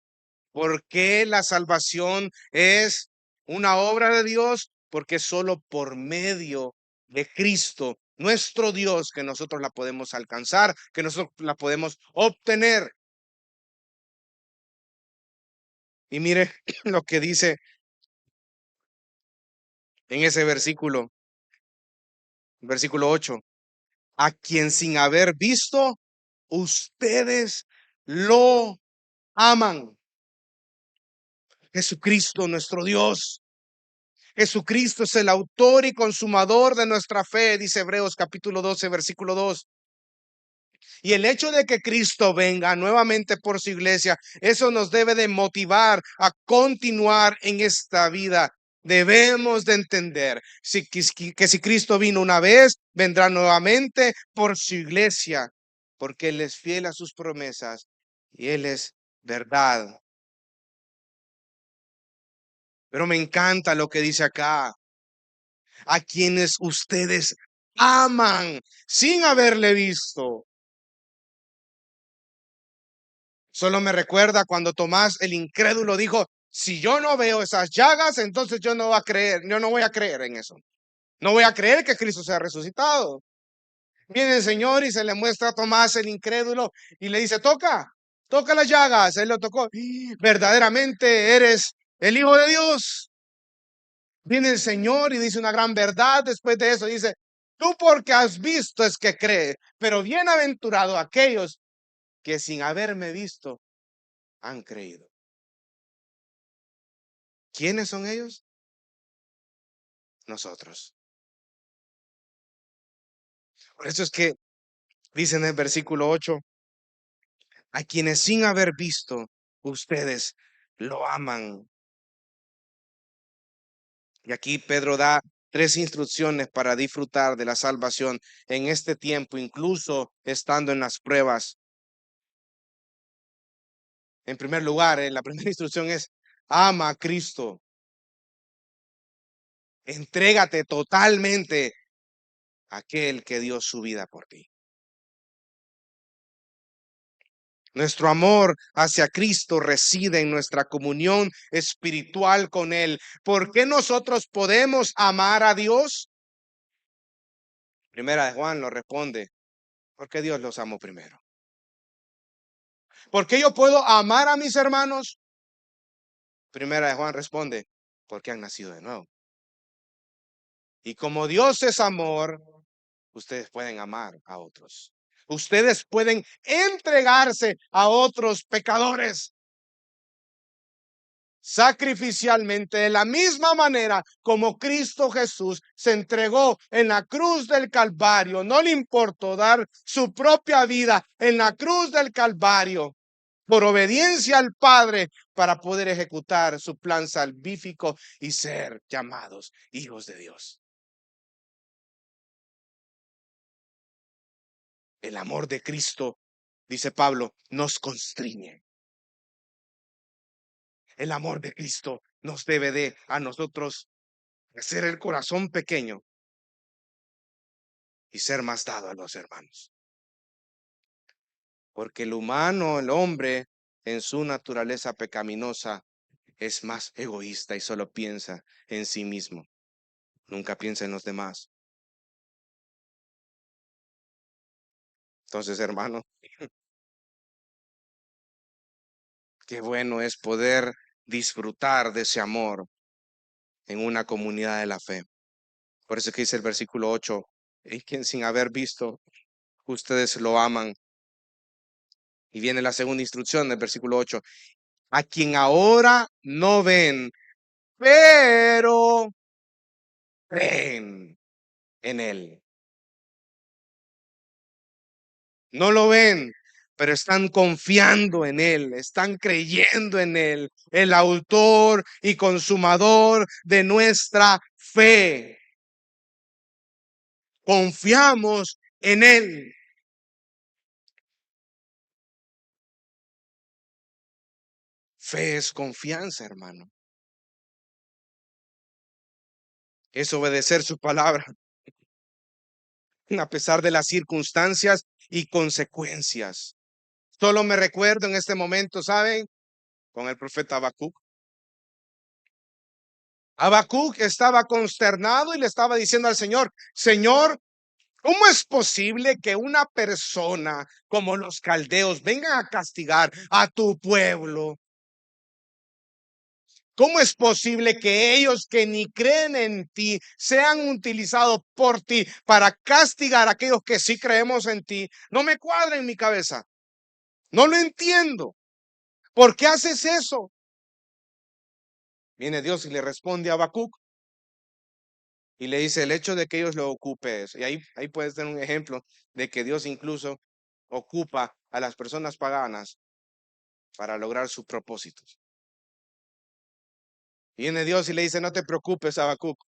¿Por qué la salvación es una obra de Dios? Porque solo por medio de Cristo, nuestro Dios, que nosotros la podemos alcanzar, que nosotros la podemos obtener. Y mire lo que dice en ese versículo 8, a quien sin haber visto, ustedes lo aman. Jesucristo, nuestro Dios. Jesucristo es el autor y consumador de nuestra fe, dice Hebreos capítulo 12, versículo 2. Y el hecho de que Cristo venga nuevamente por su iglesia, eso nos debe de motivar a continuar en esta vida. Debemos de entender que si Cristo vino una vez, vendrá nuevamente por su iglesia, porque Él es fiel a sus promesas y Él es verdad. Pero me encanta lo que dice acá, a quienes ustedes aman sin haberle visto. Solo me recuerda cuando Tomás el incrédulo dijo, si yo no veo esas llagas, entonces yo no voy a creer, yo no voy a creer en eso. No voy a creer que Cristo sea resucitado. Viene el Señor y se le muestra a Tomás el incrédulo y le dice, toca las llagas. Él lo tocó. Verdaderamente eres el Hijo de Dios. Viene el Señor y dice una gran verdad. Después de eso dice, tú porque has visto es que crees, pero bienaventurado aquellos que sin haberme visto han creído. ¿Quiénes son ellos? Nosotros. Por eso es que dice en el versículo 8, a quienes sin haber visto, ustedes lo aman. Y aquí Pedro da 3 instrucciones para disfrutar de la salvación en este tiempo, incluso estando en las pruebas. En primer lugar, la primera instrucción es, ama a Cristo. Entrégate totalmente a aquel que dio su vida por ti. Nuestro amor hacia Cristo reside en nuestra comunión espiritual con Él. ¿Por qué nosotros podemos amar a Dios? Primera de Juan lo responde, porque Dios los amó primero. ¿Por qué yo puedo amar a mis hermanos? Primera de Juan responde, porque han nacido de nuevo. Y como Dios es amor, ustedes pueden amar a otros. Ustedes pueden entregarse a otros pecadores sacrificialmente, de la misma manera como Cristo Jesús se entregó en la cruz del Calvario. No le importó dar su propia vida en la cruz del Calvario por obediencia al Padre para poder ejecutar su plan salvífico y ser llamados hijos de Dios. El amor de Cristo, dice Pablo, nos constriñe. El amor de Cristo nos debe de a nosotros hacer el corazón pequeño y ser más dado a los hermanos. Porque el humano, el hombre, en su naturaleza pecaminosa, es más egoísta y solo piensa en sí mismo. Nunca piensa en los demás. Entonces, hermano, qué bueno es poder disfrutar de ese amor en una comunidad de la fe. Por eso que dice el versículo 8, y quien sin haber visto, ustedes lo aman. Y viene la segunda instrucción del versículo 8, a quien ahora no ven, pero creen en él. No lo ven, pero están confiando en él, están creyendo en él, el autor y consumador de nuestra fe. Confiamos en él. Fe es confianza, hermano. Es obedecer su palabra a pesar de las circunstancias y consecuencias. Solo me recuerdo en este momento, ¿saben? Con el profeta Habacuc. Habacuc estaba consternado y le estaba diciendo al Señor, Señor, ¿cómo es posible que una persona como los caldeos vengan a castigar a tu pueblo? ¿Cómo es posible que ellos que ni creen en ti sean utilizados por ti para castigar a aquellos que sí creemos en ti? No me cuadra en mi cabeza. No lo entiendo. ¿Por qué haces eso? Viene Dios y le responde a Habacuc y le dice, el hecho de que ellos lo ocupen, y ahí puedes tener un ejemplo de que Dios incluso ocupa a las personas paganas para lograr sus propósitos. Viene Dios y le dice, no te preocupes, Habacuc.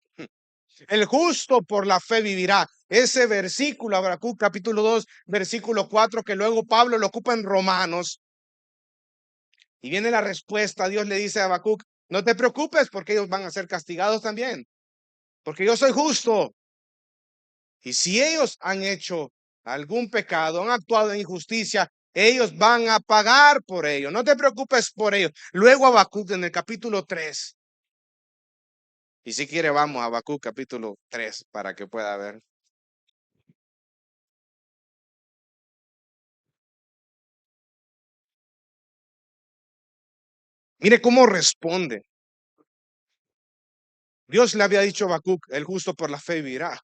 El justo por la fe vivirá. Ese versículo, Habacuc capítulo 2, versículo 4, que luego Pablo lo ocupa en Romanos. Y viene la respuesta. Dios le dice a Habacuc, no te preocupes porque ellos van a ser castigados también. Porque yo soy justo. Y si ellos han hecho algún pecado, han actuado en injusticia, ellos van a pagar por ello. No te preocupes por ello. Luego Habacuc en el capítulo 3. Y si quiere vamos a Habacuc capítulo 3 para que pueda ver. Mire cómo responde. Dios le había dicho a Habacuc, el justo por la fe vivirá.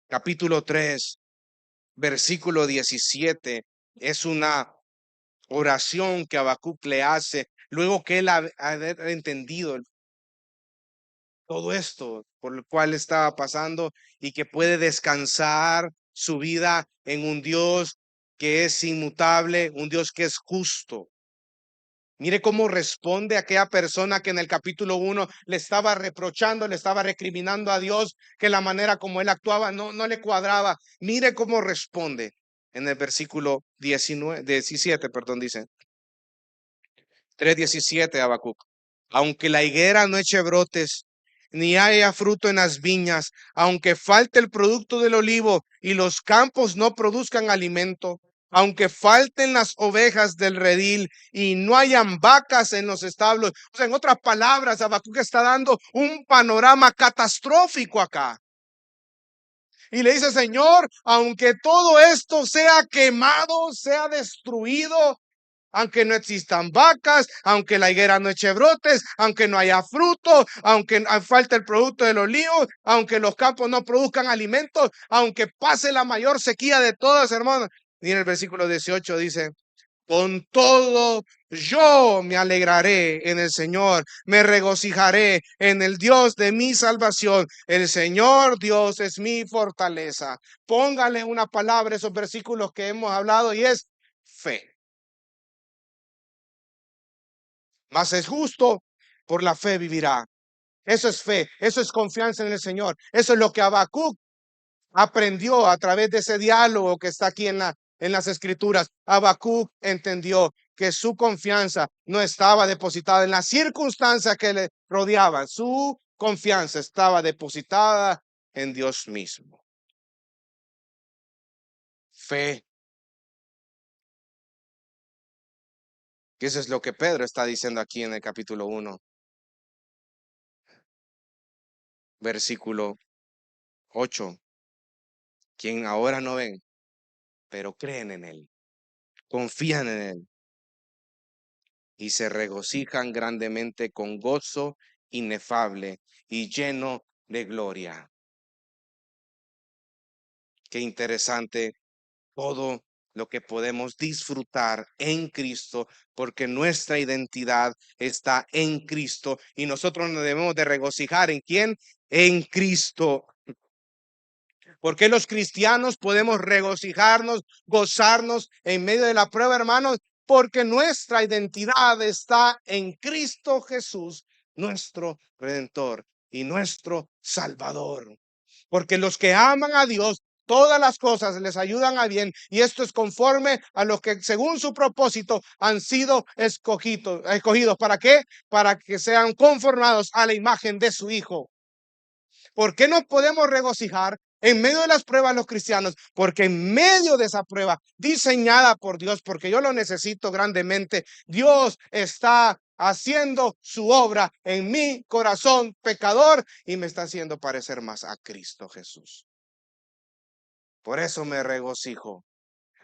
Capítulo 3, versículo 17. Es una oración que Habacuc le hace luego que él ha entendido todo esto por lo cual estaba pasando y que puede descansar su vida en un Dios que es inmutable, un Dios que es justo. Mire cómo responde aquella persona que en el capítulo 1 le estaba reprochando, le estaba recriminando a Dios que la manera como él actuaba no le cuadraba. Mire cómo responde en el versículo 17, perdón, dice 3:17 Habacuc. Aunque la higuera no eche brotes, ni haya fruto en las viñas, aunque falte el producto del olivo y los campos no produzcan alimento, aunque falten las ovejas del redil y no hayan vacas en los establos. O sea, en otras palabras, Habacuc está dando un panorama catastrófico acá. Y le dice, Señor, aunque todo esto sea quemado, sea destruido, aunque no existan vacas, aunque la higuera no eche brotes, aunque no haya fruto, aunque falte el producto del olivo, aunque los campos no produzcan alimentos, aunque pase la mayor sequía de todas, hermanos. Y en el versículo 18 dice, con todo yo me alegraré en el Señor, me regocijaré en el Dios de mi salvación. El Señor Dios es mi fortaleza. Póngale una palabra a esos versículos que hemos hablado y es fe. Mas es justo, por la fe vivirá. Eso es fe, eso es confianza en el Señor. Eso es lo que Habacuc aprendió a través de ese diálogo que está aquí en las escrituras. Habacuc entendió que su confianza no estaba depositada en las circunstancias que le rodeaban. Su confianza estaba depositada en Dios mismo. Fe. Que eso es lo que Pedro está diciendo aquí en el capítulo 1, versículo 8. Quien ahora no ven, pero creen en él, confían en él y se regocijan grandemente con gozo inefable y lleno de gloria. Qué interesante todo lo que podemos disfrutar en Cristo, porque nuestra identidad está en Cristo y nosotros nos debemos de regocijar ¿en quién? En Cristo. ¿Por qué los cristianos podemos regocijarnos, gozarnos en medio de la prueba, hermanos? Porque nuestra identidad está en Cristo Jesús, nuestro Redentor y nuestro Salvador. Porque los que aman a Dios, todas las cosas les ayudan a bien, y esto es conforme a los que según su propósito han sido escogidos. ¿Para qué? Para que sean conformados a la imagen de su Hijo. ¿Por qué no podemos regocijar en medio de las pruebas los cristianos? Porque en medio de esa prueba diseñada por Dios, porque yo lo necesito grandemente, Dios está haciendo su obra en mi corazón pecador y me está haciendo parecer más a Cristo Jesús. Por eso me regocijo.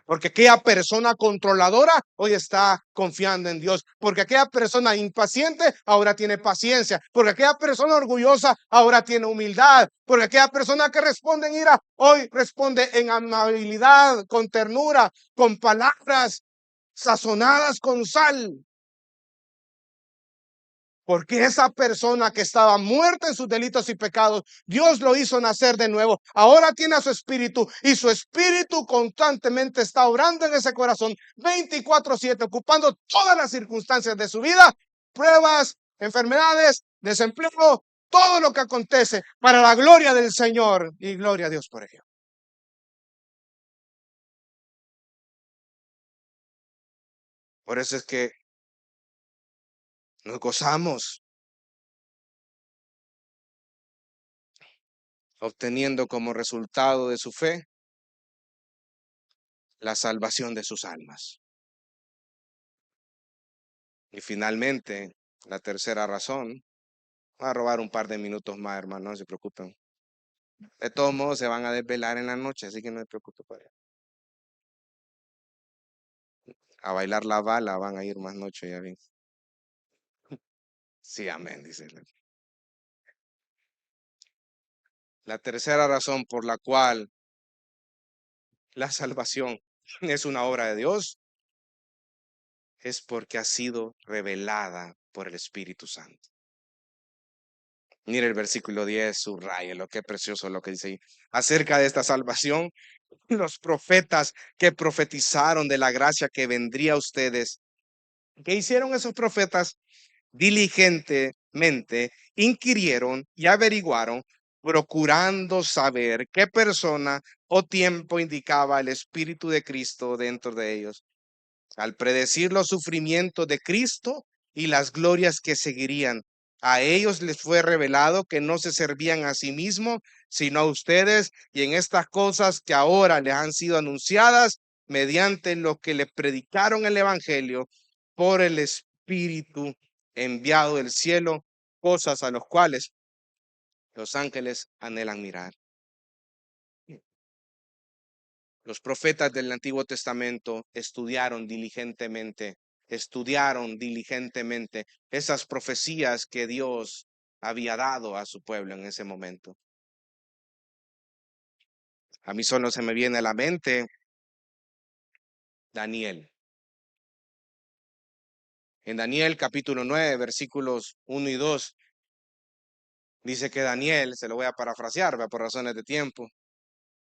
Porque aquella persona controladora hoy está confiando en Dios. Porque aquella persona impaciente ahora tiene paciencia. Porque aquella persona orgullosa ahora tiene humildad. Porque aquella persona que responde en ira hoy responde en amabilidad, con ternura, con palabras sazonadas con sal. Porque esa persona que estaba muerta en sus delitos y pecados, Dios lo hizo nacer de nuevo. Ahora tiene a su espíritu y su espíritu constantemente está obrando en ese corazón 24/7, ocupando todas las circunstancias de su vida, pruebas, enfermedades, desempleo, todo lo que acontece para la gloria del Señor y gloria a Dios por ello. Por eso es que nos gozamos obteniendo como resultado de su fe la salvación de sus almas. Y finalmente, la tercera razón, voy a robar un par de minutos más, hermano, no se preocupen. De todos modos, se van a desvelar en la noche, así que no se preocupen por eso. A bailar la bala van a ir más noche, ya ven. Sí, amén, dice. La tercera razón por la cual la salvación es una obra de Dios es porque ha sido revelada por el Espíritu Santo. Mire el versículo 10, subraya lo que precioso lo que dice ahí. Acerca de esta salvación, los profetas que profetizaron de la gracia que vendría a ustedes. ¿Qué hicieron esos profetas? Diligentemente inquirieron y averiguaron, procurando saber qué persona o tiempo indicaba el Espíritu de Cristo dentro de ellos. Al predecir los sufrimientos de Cristo y las glorias que seguirían. A ellos les fue revelado que no se servían a sí mismos, sino a ustedes, y en estas cosas que ahora les han sido anunciadas, mediante lo que les predicaron el Evangelio por el Espíritu enviado del cielo, cosas a las cuales los ángeles anhelan mirar. Los profetas del Antiguo Testamento estudiaron diligentemente esas profecías que Dios había dado a su pueblo en ese momento. A mí solo se me viene a la mente Daniel. En Daniel capítulo 9, versículos 1 y 2, dice que Daniel, se lo voy a parafrasear, ¿verdad? Por razones de tiempo,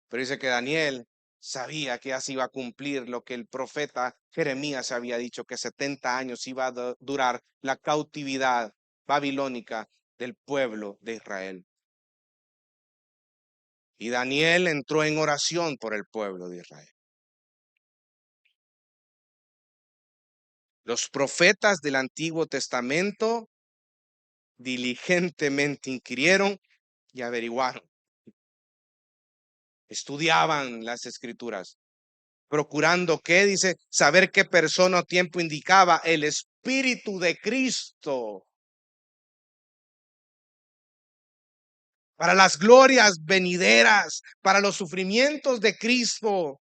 pero dice que Daniel sabía que así iba a cumplir lo que el profeta Jeremías había dicho, que 70 años iba a durar la cautividad babilónica del pueblo de Israel. Y Daniel entró en oración por el pueblo de Israel. Los profetas del Antiguo Testamento diligentemente inquirieron y averiguaron. Estudiaban las escrituras, procurando ¿qué? Dice, saber qué persona o tiempo indicaba el Espíritu de Cristo para las glorias venideras, para los sufrimientos de Cristo.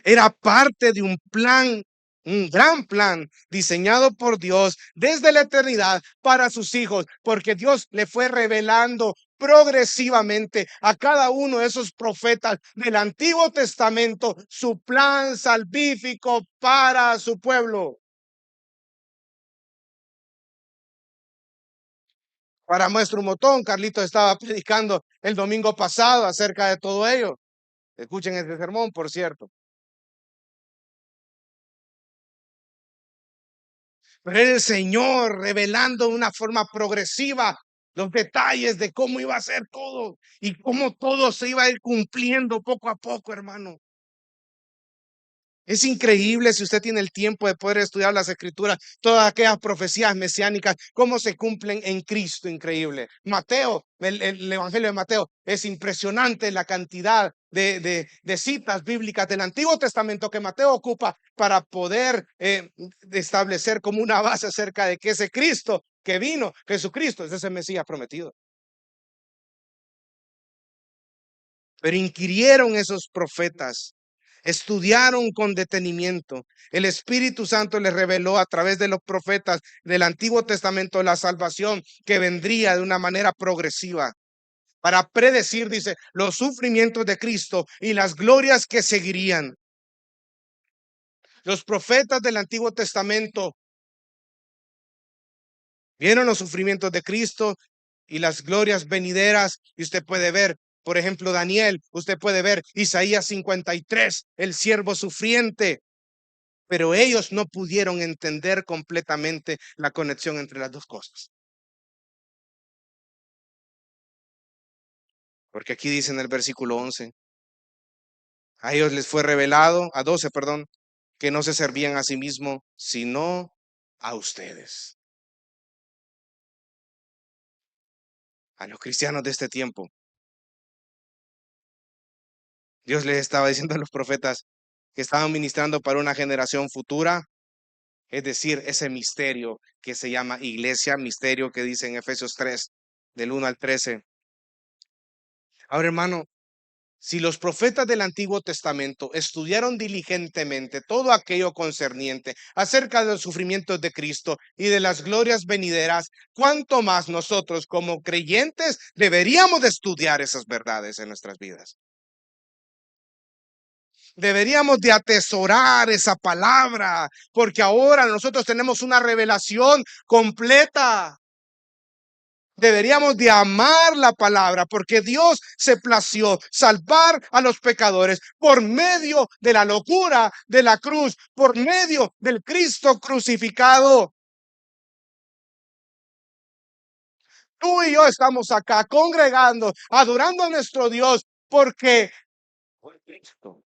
Era parte de un plan, un gran plan diseñado por Dios desde la eternidad para sus hijos, porque Dios le fue revelando progresivamente a cada uno de esos profetas del Antiguo Testamento su plan salvífico para su pueblo. Para muestra un montón, Carlitos estaba predicando el domingo pasado acerca de todo ello. Escuchen este sermón, por cierto. Pero era el Señor revelando de una forma progresiva los detalles de cómo iba a ser todo y cómo todo se iba a ir cumpliendo poco a poco, hermano. Es increíble si usted tiene el tiempo de poder estudiar las escrituras, todas aquellas profecías mesiánicas, cómo se cumplen en Cristo, increíble. Mateo, el Evangelio de Mateo, es impresionante la cantidad de citas bíblicas del Antiguo Testamento que Mateo ocupa para poder establecer como una base acerca de que ese Cristo que vino, Jesucristo, es ese Mesías prometido. Pero inquirieron esos profetas, estudiaron con detenimiento. El Espíritu Santo les reveló a través de los profetas del Antiguo Testamento la salvación que vendría de una manera progresiva para predecir, dice, los sufrimientos de Cristo y las glorias que seguirían. Los profetas del Antiguo Testamento vieron los sufrimientos de Cristo y las glorias venideras, y usted puede ver, por ejemplo, Daniel, usted puede ver Isaías 53, el siervo sufriente, pero ellos no pudieron entender completamente la conexión entre las dos cosas. Porque aquí dice en el versículo 11, a ellos les fue revelado, a 12, perdón, que no se servían a sí mismos, sino a ustedes. A los cristianos de este tiempo, Dios les estaba diciendo a los profetas que estaban ministrando para una generación futura, es decir, ese misterio que se llama iglesia, misterio que dice en Efesios 3, del 1 al 13. Ahora, hermano, si los profetas del Antiguo Testamento estudiaron diligentemente todo aquello concerniente acerca de los sufrimientos de Cristo y de las glorias venideras, ¿cuánto más nosotros como creyentes deberíamos de estudiar esas verdades en nuestras vidas? Deberíamos de atesorar esa palabra, porque ahora nosotros tenemos una revelación completa. Deberíamos de amar la palabra, porque Dios se plació salvar a los pecadores por medio de la locura de la cruz, por medio del Cristo crucificado. Tú y yo estamos acá congregando, adorando a nuestro Dios, porque fue Cristo.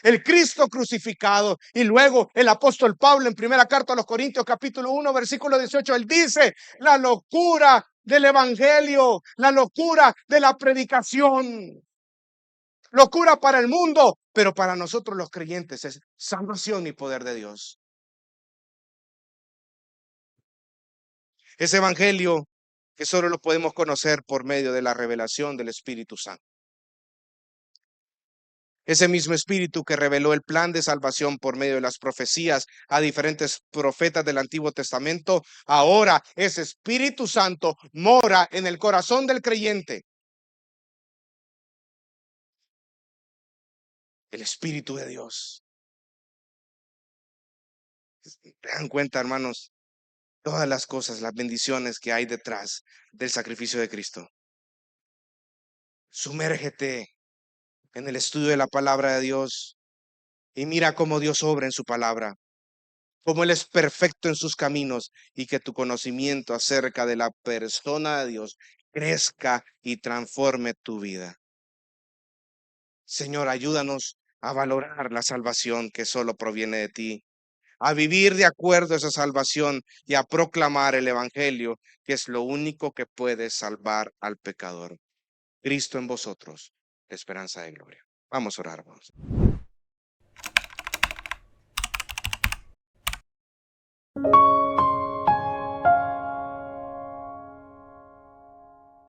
el Cristo crucificado. Y luego el apóstol Pablo en primera carta a los Corintios capítulo 1 versículo 18, él dice, la locura del evangelio, la locura de la predicación. Locura para el mundo, pero para nosotros los creyentes es salvación y poder de Dios. Ese evangelio que solo lo podemos conocer por medio de la revelación del Espíritu Santo. Ese mismo Espíritu que reveló el plan de salvación por medio de las profecías a diferentes profetas del Antiguo Testamento, ahora ese Espíritu Santo mora en el corazón del creyente. El Espíritu de Dios. ¿Se dan cuenta, hermanos? Todas las cosas, las bendiciones que hay detrás del sacrificio de Cristo. Sumérgete en el estudio de la palabra de Dios y mira cómo Dios obra en su palabra, cómo Él es perfecto en sus caminos y que tu conocimiento acerca de la persona de Dios crezca y transforme tu vida. Señor, ayúdanos a valorar la salvación que solo proviene de ti, a vivir de acuerdo a esa salvación y a proclamar el evangelio, que es lo único que puede salvar al pecador. Cristo en vosotros, esperanza de gloria. Vamos a orar, hermanos.